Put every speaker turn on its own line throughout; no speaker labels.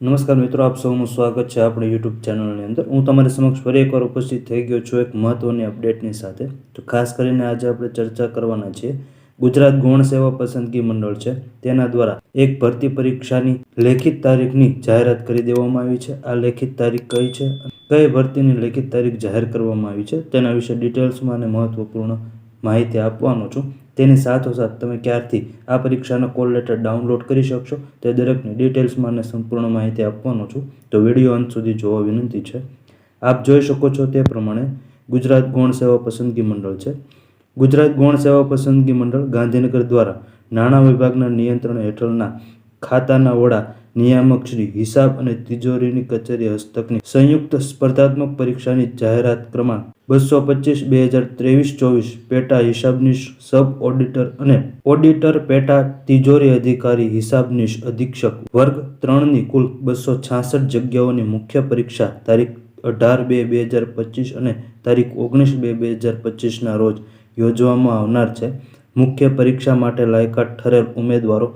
નમસ્કાર મિત્રો, આપ સૌનું સ્વાગત છે આપણી યુટ્યુબ ચેનલની અંદર। હું તમારી સમક્ષ ફરી એકવાર ઉપસ્થિત થઈ ગયો છું એક મહત્વની અપડેટની સાથે। તો ખાસ કરીને આજે આપણે ચર્ચા કરવાના છીએ ગુજરાત ગૌણ સેવા પસંદગી મંડળ છે તેના દ્વારા એક ભરતી પરીક્ષાની લેખિત તારીખની જાહેરાત કરી દેવામાં આવી છે। આ લેખિત તારીખ કઈ છે, કઈ ભરતીની લેખિત તારીખ જાહેર કરવામાં આવી છે તેના વિશે ડિટેલ્સમાં અને મહત્વપૂર્ણ માહિતી આપવાનો છું। તેની સાથોસાથ તમે ક્યારથી આ પરીક્ષાનો કોલ લેટર ડાઉનલોડ કરી શકશો તે દરેકની ડિટેલ્સમાં અને સંપૂર્ણ માહિતી આપવાનો છું। તો વિડીયો અંત સુધી જોવા વિનંતી છે। આપ જોઈ શકો છો તે પ્રમાણે ગુજરાત ગૌણ સેવા પસંદગી મંડળ છે। ગુજરાત ગૌણ સેવા પસંદગી મંડળ ગાંધીનગર દ્વારા નાણાં વિભાગના નિયંત્રણ હેઠળના ખાતાના વડા નિયામક શ્રી હિસાબ અને તિજોરીની કચેરી હસ્તકની સંયુક્ત સ્પર્ધાત્મક પરીક્ષાની જાહેરાત ક્રમાંક 225/2023-24 પેટા હિસાબનીશ સબ ઓડિટર અને ઓડિટર પેટા તિજોરી અધિકારી હિસાબનીશ અધિક્ષક વર્ગ 3ની કુલ 266 જગ્યાઓની મુખ્ય પરીક્ષા તારીખ 18/2/2025 અને તારીખ 19/2/2025 રોજ યોજવામાં આવનાર છે। મુખ્ય પરીક્ષા માટે લાયકાત ઠરેલ ઉમેદવારો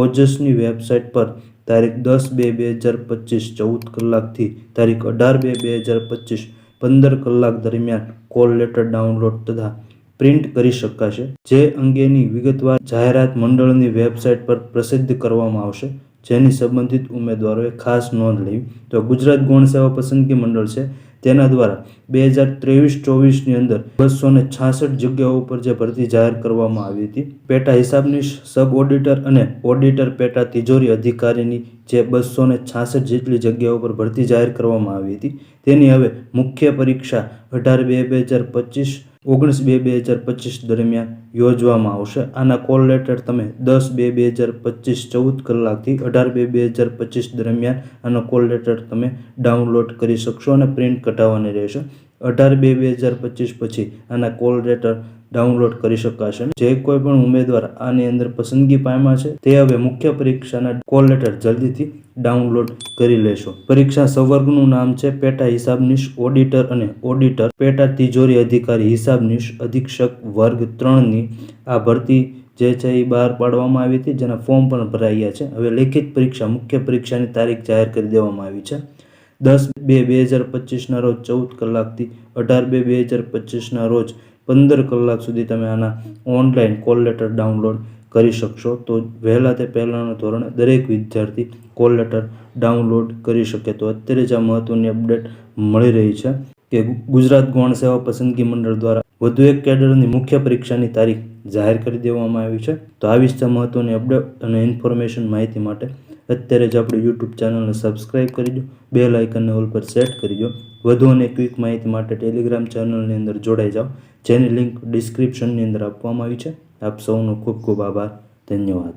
ઓજસની વેબસાઇટ પર તારીખ 10/2/2025 14 કલાકથી તારીખ 18/2/2025 15 કલાક દરમિયાન કોલ લેટર ડાઉનલોડ તથા પ્રિન્ટ કરી શકાશે। જે અંગેની વિગતવાર જાહેરાત મંડળની વેબસાઇટ પર પ્રસિદ્ધ કરવામાં આવશે, જેની સંબંધિત ઉમેદવારોએ ખાસ નોંધ લેવી। તો ગુજરાત ગૌણ સેવા પસંદગી મંડળ છે તેના દ્વારા 2023-24ની અંદર 266 જગ્યાઓ પર જે ભરતી જાહેર કરવામાં આવી હતી, પેટા હિસાબનીશ સબ ઓડિટર અને ઓડિટર પેટા તિજોરી અધિકારીની જે 266 જેટલી જગ્યાઓ પર ભરતી જાહેર કરવામાં આવી હતી તેની હવે મુખ્ય પરીક્ષા 18/2/2025 19/2/2025 દરમિયાન યોજવામાં આવશે। આના કોલ લેટર તમે 10/2/2025 14 કલાકથી 18/2/2025 દરમિયાન આનો કોલ લેટર તમે ડાઉનલોડ કરી શકશો અને પ્રિન્ટ કઢાવવાની રહેશે। 18/2/2025 પછી આના કોલ લેટર ડાઉનલોડ કરી શકાશે। જે કોઈ પણ ઉમેદવાર આની અંદર પસંદગી પામ્યા છે તે હવે મુખ્ય પરીક્ષાના કોલ લેટર જલ્દીથી ડાઉનલોડ કરી લેશો। પરીક્ષા સંવર્ગનું નામ છે પેટા હિસાબનીશ ઓડિટર અને ઓડિટર પેટા તિજોરી અધિકારી હિસાબનીશ અધિક્ષક વર્ગ 3ની આ ભરતી જે છે એ બહાર પાડવામાં આવી હતી, જેના ફોર્મ પણ ભરાયા છે। હવે લેખિત પરીક્ષા મુખ્ય પરીક્ષાની તારીખ જાહેર કરી દેવામાં આવી છે। 10/2/2025 રોજ 14 કલાકથી 18/2/2025 રોજ 15 કલાક સુધી તમે આના ઓનલાઈન કોલ લેટર ડાઉનલોડ કરી શકશો। તો વહેલા તે પહેલાંના ધોરણે દરેક વિદ્યાર્થી કોલ લેટર ડાઉનલોડ કરી શકે। તો અત્યારે જ આ મહત્વની અપડેટ મળી રહી છે કે ગુજરાત ગૌણ સેવા પસંદગી મંડળ દ્વારા વધુ એક કેડરની મુખ્ય પરીક્ષાની તારીખ જાહેર કરી દેવામાં આવી છે। તો આવી જ મહત્વની અપડેટ અને ઇન્ફોર્મેશન માહિતી માટે અત્યારે જ આપણી યુટ્યુબ ચેનલને સબસ્ક્રાઈબ કરી દો, બેલ આઇકનને ઓલ પર સેટ કરી દો। વધુ અને ક્વિક માહિતી માટે ટેલિગ્રામ ચેનલની અંદર જોડાઈ જાઓ, જેની લિંક ડિસ્ક્રિપ્શનની અંદર આપવામાં આવી છે। આપ સૌનો ખૂબ ખૂબ આભાર, ધન્યવાદ।